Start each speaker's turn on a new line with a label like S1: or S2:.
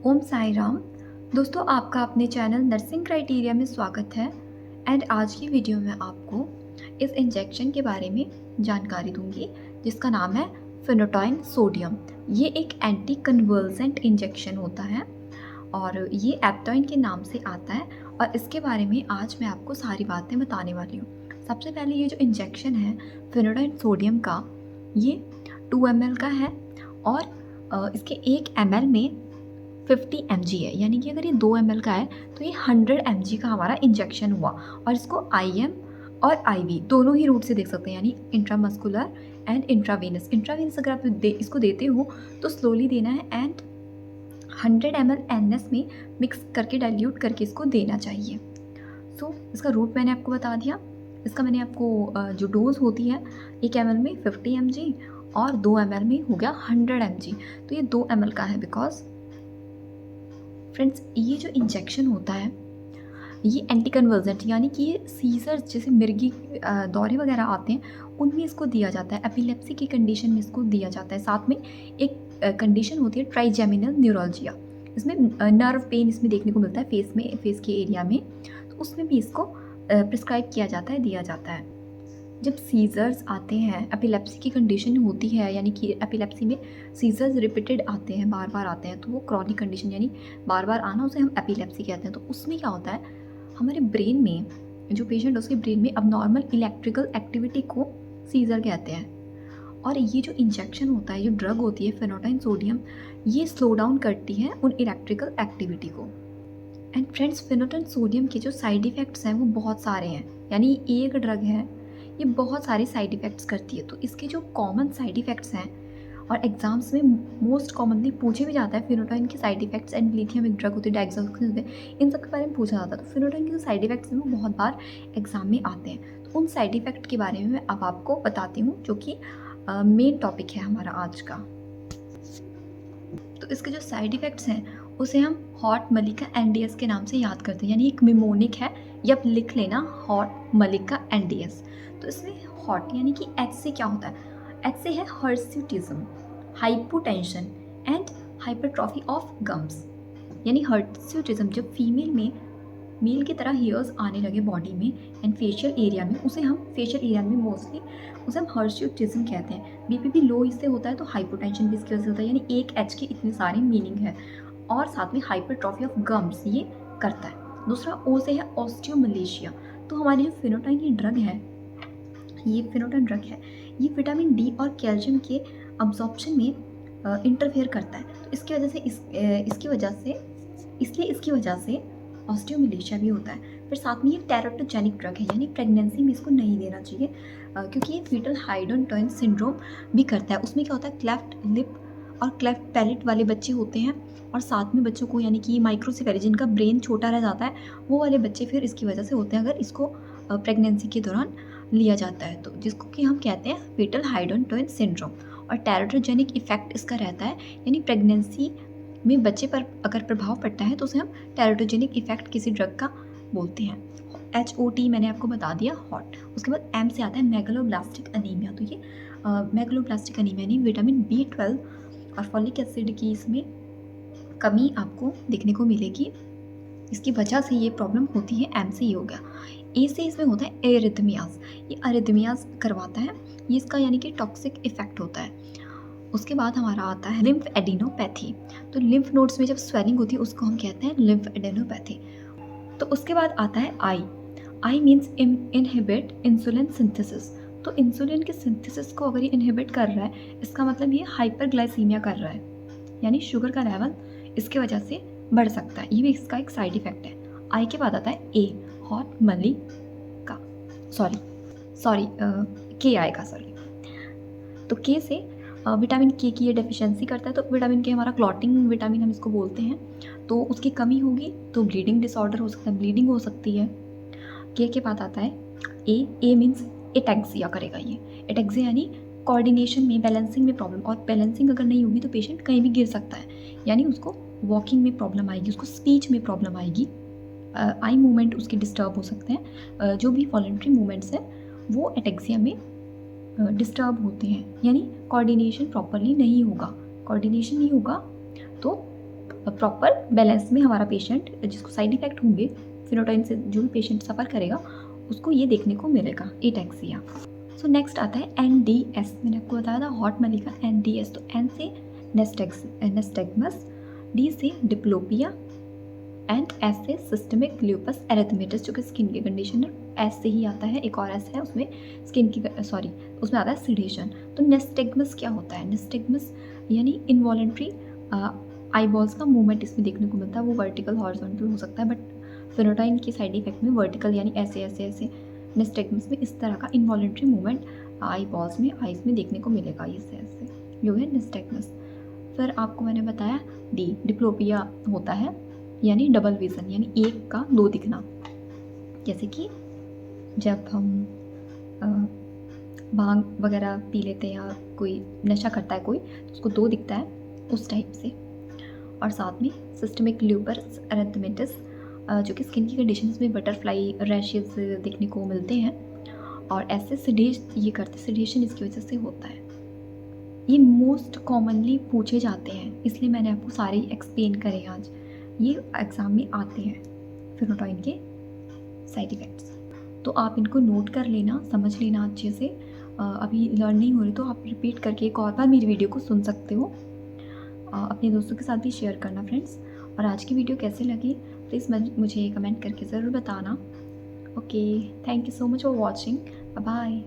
S1: ओम साई राम। दोस्तों, आपका अपने चैनल नर्सिंग क्राइटेरिया में स्वागत है। एंड आज की वीडियो में आपको इस इंजेक्शन के बारे में जानकारी दूंगी जिसका नाम है फेनोटाइन सोडियम। ये एक एंटी कन्वर्जेंट इंजेक्शन होता है और ये एप्टाइन के नाम से आता है और इसके बारे में आज मैं आपको सारी बातें बताने वाली हूँ। सबसे पहले ये जो इंजेक्शन है फेनोटाइन सोडियम का, ये 2 ml का है और इसके 1 ml में 50 mg है, यानी कि अगर ये 2 ml का है तो ये 100 mg का हमारा इंजेक्शन हुआ। और इसको IM और IV दोनों ही रूट से देख सकते हैं, यानी इंट्रामस्कुलर एंड इंट्रावेनस। इंट्रावेनस अगर आप इसको देते हो तो स्लोली देना है एंड 100 ml NS में मिक्स करके डाइल्यूट करके इसको देना चाहिए। सो इसका रूट मैंने आपको बता दिया। इसका मैंने आपको जो डोज होती है 1 ml में 50 mg और 2 ml में हो गया 100 mg। तो ये 2 ml का है बिकॉज फ्रेंड्स ये जो इंजेक्शन होता है ये एंटी कन्वर्जेंट, यानी कि ये सीजर्स जैसे मिर्गी दौरे वगैरह आते हैं उनमें इसको दिया जाता है, एपिलेप्सी की कंडीशन में इसको दिया जाता है। साथ में एक कंडीशन होती है ट्राइजेमिनल न्यूरोलजिया, इसमें नर्व पेन इसमें देखने को मिलता है फेस के एरिया में, तो उसमें भी इसको प्रिस्क्राइब किया जाता है, दिया जाता है। जब सीजर्स आते हैं, एपिलेप्सी की कंडीशन होती है, यानी कि एपिलेप्सी में सीजर्स रिपीटेड आते हैं, बार बार आते हैं, तो वो क्रॉनिक कंडीशन यानी बार बार आना उसे हम एपिलेप्सी कहते हैं। तो उसमें क्या होता है, हमारे ब्रेन में जो पेशेंट उसके ब्रेन में अबनॉर्मल इलेक्ट्रिकल एक्टिविटी को सीजर कहते हैं। और ये जो इंजेक्शन होता है, जो ड्रग होती है फेनोटाइन सोडियम, ये स्लो डाउन करती है उन इलेक्ट्रिकल एक्टिविटी को। एंड फ्रेंड्स, फेनोटाइन सोडियम के जो साइड इफ़ेक्ट्स हैं वो बहुत सारे हैं, यानी एक ड्रग है ये बहुत सारे साइड इफ़ेक्ट्स करती है। तो इसके जो कॉमन साइड इफ़ेक्ट्स हैं और एग्जाम्स में मोस्ट कॉमनली पूछे भी जाता है, फेनोटाइन के साइड इफ़ेक्ट्स एंड लिथियम एक ड्रग होती है, डाइक्साइक्लिन होते हैं, इन सब के बारे में पूछा जाता है। तो फेनोटाइन के जो साइड इफ़ेक्ट्स हैं वो बहुत बार एग्जाम में आते हैं। तो उन साइड इफ़ेक्ट के बारे में मैं अब आपको बताती हूँ, जो कि मेन टॉपिक है हमारा आज का। तो इसके जो साइड इफ़ेक्ट्स हैं उसे हम हॉट मलिका NDS के नाम से याद करते हैं, यानी एक मिमोनिक है, या आप लिख लेना हॉट मलिका NDS। तो इसमें हॉट यानी कि H से क्या होता है, H से है hirsutism, hypotension and hypertrophy of gums. यानी हर्स्यूटिज्म जब फीमेल में मेल की तरह हेयर्स आने लगे बॉडी में एंड फेशियल एरिया में, उसे हम फेशियल एरिया में मोस्टली उसे हम हर्स्यूटिज्म कहते हैं। BPP लो इससे होता है तो हाइपोटेंशन भी इसकी वजह से होता है, यानी एक H के इतने सारे मीनिंग है। और साथ में हाइपरट्रॉफी ऑफ गम्स ये करता है। दूसरा O से है ऑस्टियोमलेशिया। तो हमारी जो फेनोटाइन की ड्रग है, ये फेनोटाइन ड्रग है, ये विटामिन D और कैल्शियम के अब्जॉर्प्शन में इंटरफेयर करता है। तो इसकी वजह से इसकी वजह से ऑस्टियोमलेशिया भी होता है। फिर साथ में ये टेराटोजेनिक ड्रग है, यानी प्रेगनेंसी में इसको नहीं देना चाहिए क्योंकि ये फीटल हाइड्रोटोइन सिंड्रोम भी करता है। उसमें क्या होता है, क्लेफ्ट लिप और क्लेफ्ट पैलेट वाले बच्चे होते हैं, और साथ में बच्चों को यानी कि माइक्रोसेफेली जिनका ब्रेन छोटा रह जाता है, वो वाले बच्चे फिर इसकी वजह से होते हैं अगर इसको प्रेगनेंसी के दौरान लिया जाता है, तो जिसको कि हम कहते हैं फीटल हाइड्रोटोइन सिंड्रोम। और टेराटोजेनिक इफेक्ट इसका रहता है, यानी प्रेगनेंसी में बच्चे पर अगर प्रभाव पड़ता है तो उसे हम टेराटोजेनिक इफेक्ट किसी ड्रग का बोलते हैं। HOT मैंने आपको बता दिया, हॉट। उसके बाद M से आता है मेगलोब्लास्टिक अनीमिया। तो ये मेगलोब्लास्टिक अनीमिया यानी विटामिन B12 और फॉलिक एसिड की इसमें कमी आपको देखने को मिलेगी, इसकी वजह से ये प्रॉब्लम होती है। M से ये हो गया। A से इसमें होता है एरिथमियाज, ये अरिथमियाज करवाता है, ये इसका यानी कि टॉक्सिक इफेक्ट होता है। उसके बाद हमारा आता है लिम्फ एडिनोपैथी। तो लिम्फ नोड्स में जब स्वेलिंग होती है उसको हम कहते हैं लिम्फ एडिनोपैथी। तो उसके बाद आता है I means inhibit insulin synthesis. तो इंसुलिन के सिंथेसिस को अगर ये इनहिबिट कर रहा है, इसका मतलब ये हाइपरग्लाइसीमिया कर रहा है, यानी शुगर का लेवल इसके वजह से बढ़ सकता है। ये भी इसका एक साइड इफेक्ट है। आई के बाद आता है ए, हॉट मली का, सॉरी के आएगा, सॉरी। तो के से विटामिन के की ये डेफिशिएंसी करता है। तो विटामिन के हमारा क्लॉटिंग विटामिन हम इसको बोलते हैं, तो उसकी कमी होगी तो ब्लीडिंग डिसऑर्डर हो सकता है, ब्लीडिंग हो सकती है। के बाद आता है ए मीन्स एटैक्सिया करेगा। ये एटैक्सिया यानी कोऑर्डिनेशन में, बैलेंसिंग में प्रॉब्लम, और बैलेंसिंग अगर नहीं होगी तो पेशेंट कहीं भी गिर सकता है, यानी उसको वॉकिंग में प्रॉब्लम आएगी, उसको स्पीच में प्रॉब्लम आएगी, आई मूवमेंट उसके डिस्टर्ब हो सकते हैं, जो भी वॉलंटरी मूवमेंट्स हैं वो एटैक्सिया में डिस्टर्ब होते हैं, यानी कोऑर्डिनेशन प्रॉपरली नहीं होगा। कोऑर्डिनेशन नहीं होगा तो प्रॉपर बैलेंस में हमारा पेशेंट, जिसको साइड इफ़ेक्ट होंगे फेनोटाइन से, जो भी पेशेंट सफ़र करेगा उसको ये देखने को मिलेगा, एटैक्सिया। सो नेक्स्ट आता है NDS। मैंने आपको बताया था हॉट मलिका NDS। तो N से नेस्टेगमस, D से डिप्लोपिया एंड S से सिस्टमिक ल्यूपस एरिथमेटस, जो कि स्किन की कंडीशन है। S से ही आता है, एक और S है उसमें स्किन की, उसमें आता है सिडेशन। तो नेस्टेगमस क्या होता है? नेस्टेगमस यानी इनवॉलेंट्री आई बॉल्स का मूवमेंट इसमें देखने को मिलता है। वो वर्टिकल हॉरिजॉन्टल हो सकता है, बट फेनोटाइन के साइड इफेक्ट में वर्टिकल यानी ऐसे ऐसे ऐसे, नेस्टेगमस में इस तरह का इनवॉलेंट्री मूवमेंट आई बॉल्स में, आइज में देखने को मिलेगा, इससे ऐसे, जो है नेस्टेगमस। फिर आपको मैंने बताया डी डिप्लोपिया होता है, यानी डबल विज़न, यानी एक का दो दिखना। जैसे कि जब हम भांग वगैरह पी लेते हैं या कोई नशा करता है कोई, तो उसको दो दिखता है, उस टाइप से। और साथ में सिस्टमिक ल्यूपस एरिथमेटस, जो कि स्किन की कंडीशंस में बटरफ्लाई रैशेस देखने को मिलते हैं, और ऐसे सिडेशन इसकी वजह से होता है। ये मोस्ट कॉमनली पूछे जाते हैं, इसलिए मैंने आपको सारे एक्सप्लेन करे आज। ये एग्ज़ाम में आते हैं फेनोटाइन के साइड इफ़ेक्ट्स, तो आप इनको नोट कर लेना, समझ लेना अच्छे से। अभी लर्न नहीं हो रही तो आप रिपीट करके एक और बार मेरी वीडियो को सुन सकते हो। अपने दोस्तों के साथ भी शेयर करना फ्रेंड्स। और आज की वीडियो कैसी लगी प्लीज़ मुझे कमेंट करके ज़रूर बताना। Okay, thank you so much for watching, bye.